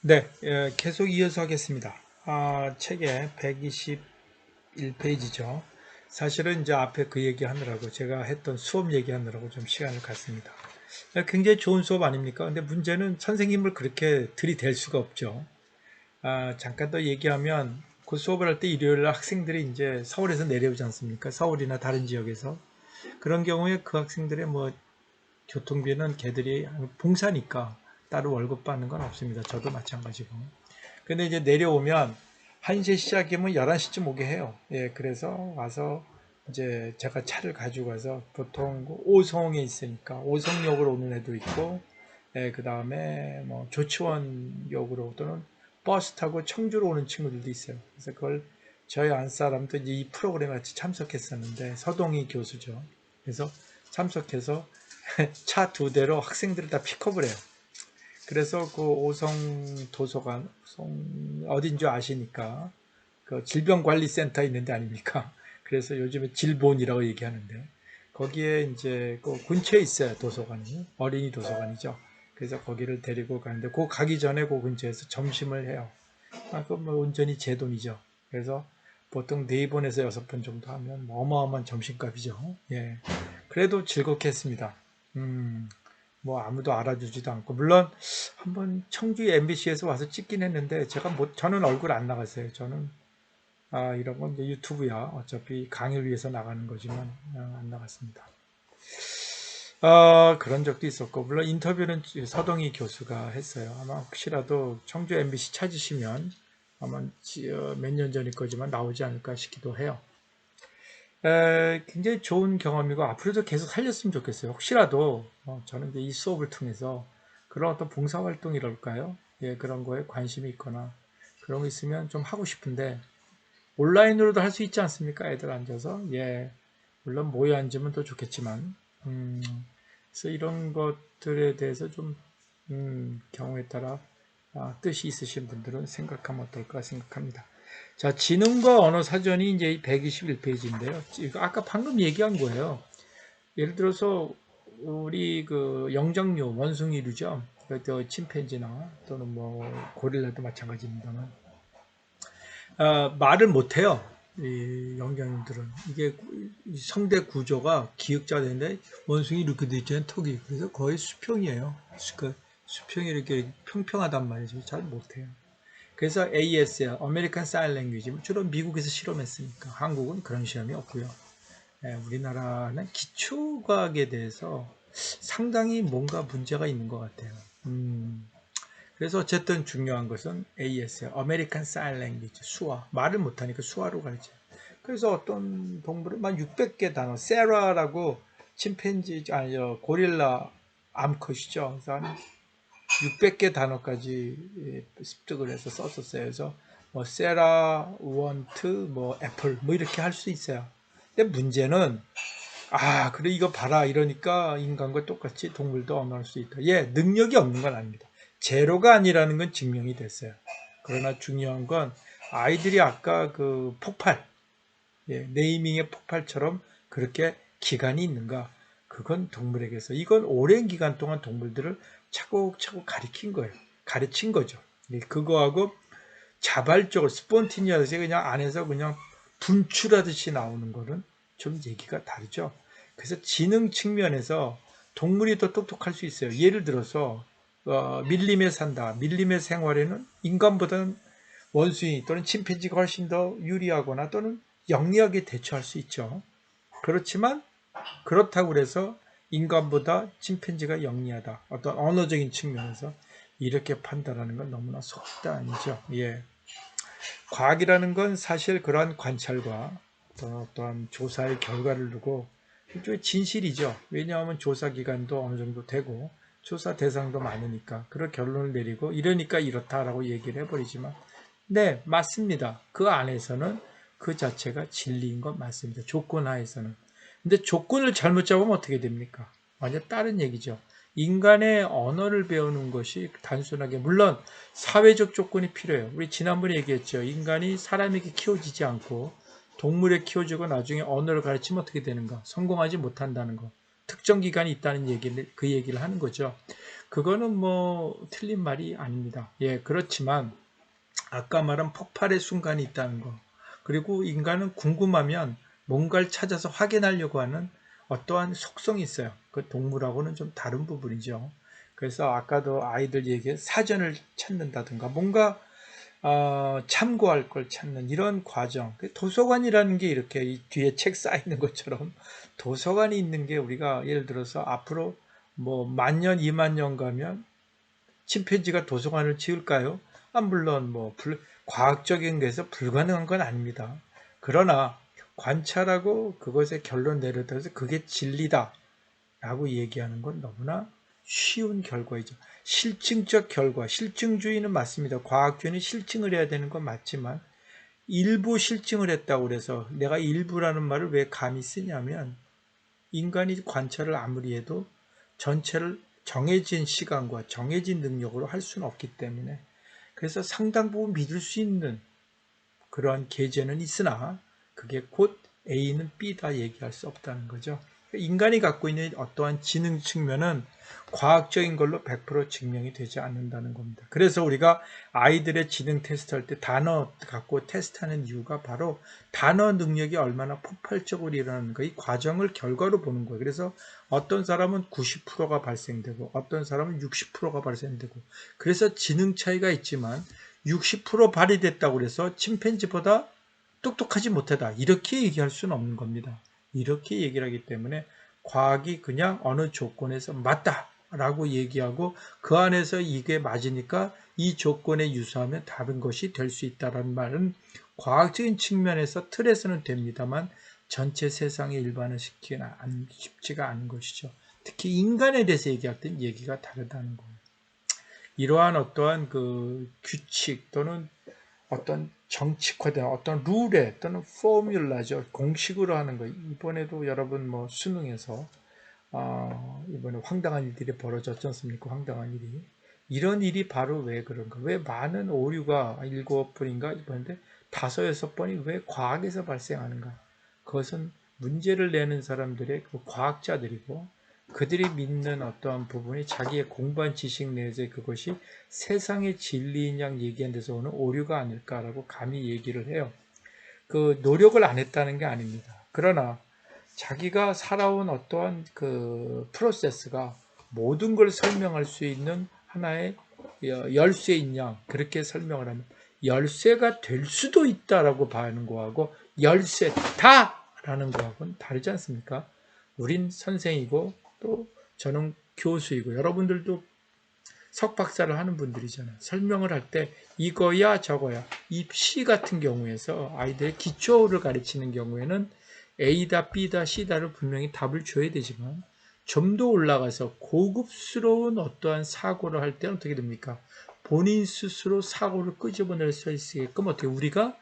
네, 계속 이어서 하겠습니다. 책의 121페이지죠. 사실은 이제 앞에 그 얘기 하느라고 제가 했던 수업 얘기하느라고 좀 시간을 갖습니다. 굉장히 좋은 수업 아닙니까? 근데 문제는 선생님을 그렇게 들이댈 수가 없죠. 잠깐 더 얘기하면 그 수업을 할 때 일요일 날 학생들이 이제 서울에서 내려오지 않습니까? 서울이나 다른 지역에서. 그런 경우에 그 학생들의 뭐 교통비는 걔들이 봉사니까 따로 월급 받는 건 없습니다. 저도 마찬가지고. 근데 이제 내려오면 1시에 시작이면 11시쯤 오게 해요. 예, 그래서 와서 이제 제가 차를 가지고 가서 보통 오송에 있으니까 오송역으로 오는 애도 있고, 예, 그 다음에 뭐 조치원역으로 또는 버스 타고 청주로 오는 친구들도 있어요. 그래서 그걸 저희 안사람도 이제 이 프로그램에 같이 참석했었는데 서동희 교수죠. 그래서 참석해서 차 2대로 학생들을 다 픽업을 해요. 그래서 그 오성 도서관, 어딘 줄 아시니까 그 질병관리센터 있는 데 아닙니까? 그래서 요즘에 질본이라고 얘기하는데 거기에 이제 그 근처에 있어요. 도서관이 어린이 도서관이죠. 그래서 거기를 데리고 가는데 그 가기 전에 그 근처에서 점심을 해요. 그건 뭐 온전히 제 돈이죠. 그래서 보통 4번에서 6번 정도 하면 뭐 어마어마한 점심값이죠. 예. 그래도 즐겁게 했습니다. 음, 뭐 아무도 알아주지도 않고 물론 한번 청주 MBC에서 와서 찍긴 했는데 제가 뭐 저는 얼굴 안 나갔어요. 저는 이런 건 이제 유튜브야 어차피 강의를 위해서 나가는 거지만 안 나갔습니다. 그런 적도 있었고 물론 인터뷰는 서동희 교수가 했어요. 아마 혹시라도 청주 MBC 찾으시면 아마 몇 년 전일 거지만 나오지 않을까 싶기도 해요. 굉장히 좋은 경험이고 앞으로도 계속 살렸으면 좋겠어요. 혹시라도 저는 이제 이 수업을 통해서 그런 어떤 봉사활동이랄까요? 예, 그런 거에 관심이 있거나 그런 거 있으면 좀 하고 싶은데 온라인으로도 할 수 있지 않습니까? 애들 앉아서 예, 물론 모여 앉으면 더 좋겠지만 음, 그래서 이런 것들에 대해서 좀 경우에 따라 뜻이 있으신 분들은 생각하면 어떨까 생각합니다. 자, 지능과 언어 사전이 이제 121페이지인데요. 아까 방금 얘기한 거예요. 예를 들어서 우리 그 영장류, 원숭이류죠. 그 침팬지나 또는 뭐 고릴라도 마찬가지입니다만 말을 못해요. 이 영장류들은 이게 성대 구조가 기역자가 되는데 원숭이 이렇게 돼 있잖아요. 턱이 그래서 거의 수평이에요. 그 수평이 이렇게 평평하단 말이죠. 잘 못해요. 그래서 ASL, American Sign Language, 주로 미국에서 실험했으니까 한국은 그런 시험이 없고요. 우리나라는 기초과학에 대해서 상당히 뭔가 문제가 있는 것 같아요. 그래서 어쨌든 중요한 것은 ASL, American Sign Language, 수화. 말을 못하니까 수화로 가르쳐. 그래서 어떤 동물은 만 600개 단어, 세라라고 침팬지, 아니요, 고릴라 암컷이죠. 그래서 한 600개 단어까지 습득을 해서 썼었어요. 그래서 뭐 세라, 원트, 뭐 애플 뭐 이렇게 할 수 있어요. 근데 문제는 그래 이거 봐라 이러니까 인간과 똑같이 동물도 언어할 수 있다. 예, 능력이 없는 건 아닙니다. 제로가 아니라는 건 증명이 됐어요. 그러나 중요한 건 아이들이 아까 그 폭발, 예, 네이밍의 폭발처럼 그렇게 기간이 있는가? 그건 동물에게서 이건 오랜 기간 동안 동물들을 차곡차곡 가르친 거예요. 가르친 거죠. 예, 그거하고 자발적으로 스폰티니어스 그냥 안에서 그냥 분출하듯이 나오는 거는 좀 얘기가 다르죠. 그래서 지능 측면에서 동물이 더 똑똑할 수 있어요. 예를 들어서 밀림에 산다. 밀림의 생활에는 인간보다는 원숭이 또는 침팬지가 훨씬 더 유리하거나 또는 영리하게 대처할 수 있죠. 그렇지만 그렇다고 해서 인간보다 침팬지가 영리하다. 어떤 언어적인 측면에서 이렇게 판단하는 건 너무나 속단이죠. 예. 과학이라는 건 사실 그러한 관찰과 어떠한 조사의 결과를 두고 일종의 진실이죠. 왜냐하면 조사 기간도 어느 정도 되고 조사 대상도 많으니까 그런 결론을 내리고 이러니까 이렇다라고 얘기를 해버리지만 네, 맞습니다. 그 안에서는 그 자체가 진리인 건 맞습니다. 조건 하에서는. 근데 조건을 잘못 잡으면 어떻게 됩니까? 완전 다른 얘기죠. 인간의 언어를 배우는 것이 단순하게 물론 사회적 조건이 필요해요. 우리 지난번에 얘기했죠. 인간이 사람에게 키워지지 않고 동물에 키워지고 나중에 언어를 가르치면 어떻게 되는가? 성공하지 못한다는 거. 특정 기간이 있다는 얘기를 그 얘기를 하는 거죠. 그거는 뭐 틀린 말이 아닙니다. 예, 그렇지만 아까 말한 폭발의 순간이 있다는 거. 그리고 인간은 궁금하면 뭔가를 찾아서 확인하려고 하는 어떠한 속성이 있어요. 그 동물하고는 좀 다른 부분이죠. 그래서 아까도 아이들 얘기해 사전을 찾는다든가 뭔가 참고할 걸 찾는 이런 과정. 도서관이라는 게 이렇게 이 뒤에 책 쌓이는 것처럼 도서관이 있는 게 우리가 예를 들어서 앞으로 뭐 10,000년, 20,000년 가면 침팬지가 도서관을 지을까요? 물론 뭐 과학적인 데서 불가능한 건 아닙니다. 그러나 관찰하고 그것에 결론 내려서 그게 진리다 라고 얘기하는 건 너무나 쉬운 결과이죠. 실증적 결과, 실증주의는 맞습니다. 과학주의는 실증을 해야 되는 건 맞지만 일부 실증을 했다고 그래서 내가 일부라는 말을 왜 감히 쓰냐면 인간이 관찰을 아무리 해도 전체를 정해진 시간과 정해진 능력으로 할 수는 없기 때문에 그래서 상당 부분 믿을 수 있는 그러한 계제는 있으나 그게 곧 A는 B다 얘기할 수 없다는 거죠. 인간이 갖고 있는 어떠한 지능 측면은 과학적인 걸로 100% 증명이 되지 않는다는 겁니다. 그래서 우리가 아이들의 지능 테스트할 때 단어 갖고 테스트하는 이유가 바로 단어 능력이 얼마나 폭발적으로 일어나는가 이 과정을 결과로 보는 거예요. 그래서 어떤 사람은 90%가 발생되고 어떤 사람은 60%가 발생되고 그래서 지능 차이가 있지만 60% 발휘됐다고 해서 침팬지보다 똑똑하지 못하다 이렇게 얘기할 수는 없는 겁니다. 이렇게 얘기를 하기 때문에 과학이 그냥 어느 조건에서 맞다라고 얘기하고 그 안에서 이게 맞으니까 이 조건에 유사하면 다른 것이 될 수 있다는 말은 과학적인 측면에서 틀에서는 됩니다만 전체 세상에 일반을 시키기는 쉽지가 않은 것이죠. 특히 인간에 대해서 얘기할 땐 얘기가 다르다는 거예요. 이러한 어떠한 그 규칙 또는 어떤 정칙화된 어떤 룰에 또는 포뮬라죠. 공식으로 하는 거. 이번에도 여러분 뭐 수능에서 이번에 황당한 일들이 벌어졌지 않습니까? 황당한 일이. 이런 일이 바로 왜 그런가? 왜 많은 오류가 7번인가 이번인데 5, 6번이 왜 과학에서 발생하는가? 그것은 문제를 내는 사람들의 그 과학자들이고 그들이 믿는 어떠한 부분이 자기의 공부한 지식 내에서 그것이 세상의 진리인 양 얘기한 데서 오는 오류가 아닐까라고 감히 얘기를 해요. 그 노력을 안 했다는 게 아닙니다. 그러나 자기가 살아온 어떠한 그 프로세스가 모든 걸 설명할 수 있는 하나의 열쇠인 양 그렇게 설명을 하면 열쇠가 될 수도 있다라고 봐는 거하고 열쇠다라는 거하고는 다르지 않습니까? 우린 선생이고 또 저는 교수이고 여러분들도 석박사를 하는 분들이잖아요. 설명을 할 때 이거야 저거야. 이 C 같은 경우에서 아이들의 기초를 가르치는 경우에는 A다 B다 C다를 분명히 답을 줘야 되지만 좀 더 올라가서 고급스러운 어떠한 사고를 할 때는 어떻게 됩니까? 본인 스스로 사고를 끄집어낼 수 있게끔 어떻게 우리가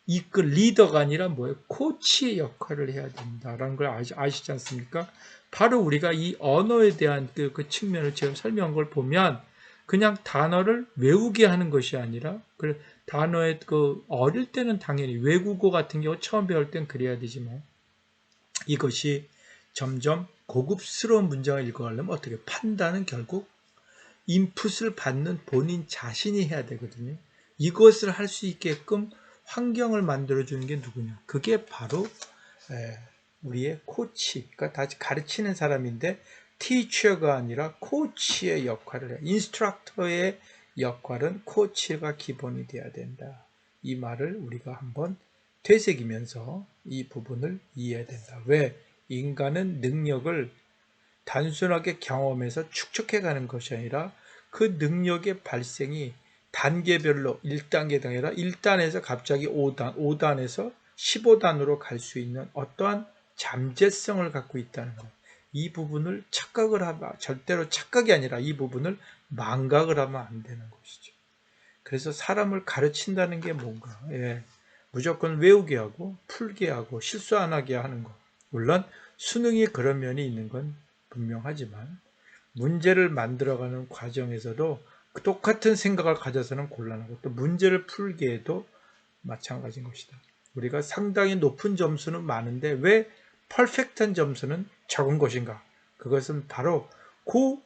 이끌 리더가 아니라 뭐예요? 코치의 역할을 해야 된다라는 걸 아시지 않습니까? 바로 우리가 이 언어에 대한 그 측면을 지금 설명한 걸 보면 그냥 단어를 외우게 하는 것이 아니라 그 단어의 그 어릴 때는 당연히 외국어 같은 경우 처음 배울 땐 그래야 되지만 이것이 점점 고급스러운 문장을 읽어가려면 어떻게 판단은 결국 인풋을 받는 본인 자신이 해야 되거든요. 이것을 할 수 있게끔 환경을 만들어주는 게 누구냐? 그게 바로 우리의 코치, 그러니까 다시 가르치는 사람인데 티처가 아니라 코치의 역할을 해요. 인스트럭터의 역할은 코치가 기본이 돼야 된다. 이 말을 우리가 한번 되새기면서 이 부분을 이해해야 된다. 왜? 인간은 능력을 단순하게 경험해서 축적해가는 것이 아니라 그 능력의 발생이 단계별로 1단계가 아니라 1단에서 갑자기 5단, 5단에서 15단으로 갈 수 있는 어떠한 잠재성을 갖고 있다는 것. 이 부분을 착각을 하면 절대로 착각이 아니라 이 부분을 망각을 하면 안 되는 것이죠. 그래서 사람을 가르친다는 게 뭔가 무조건 외우게 하고 풀게 하고 실수 안 하게 하는 것. 물론 수능이 그런 면이 있는 건 분명하지만 문제를 만들어가는 과정에서도 똑같은 생각을 가져서는 곤란하고 또 문제를 풀게 해도 마찬가지인 것이다. 우리가 상당히 높은 점수는 많은데 왜 퍼펙트한 점수는 적은 것인가? 그것은 바로 그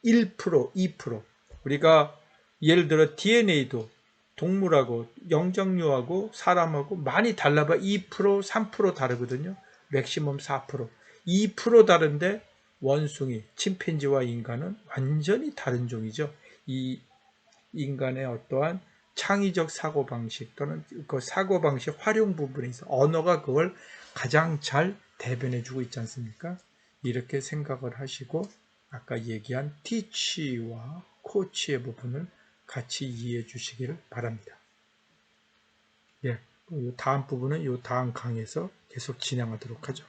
1%, 2%. 우리가 예를 들어 DNA도 동물하고 영장류하고 사람하고 많이 달라봐 2%, 3% 다르거든요. 맥시멈 4%. 2% 다른데 원숭이, 침팬지와 인간은 완전히 다른 종이죠. 이 인간의 어떠한 창의적 사고방식 또는 그 사고방식 활용 부분에 있어 언어가 그걸 가장 잘 대변해주고 있지 않습니까? 이렇게 생각을 하시고 아까 얘기한 teach와 coach의 부분을 같이 이해해 주시기를 바랍니다. 예, 다음 부분은 이 다음 강의에서 계속 진행하도록 하죠.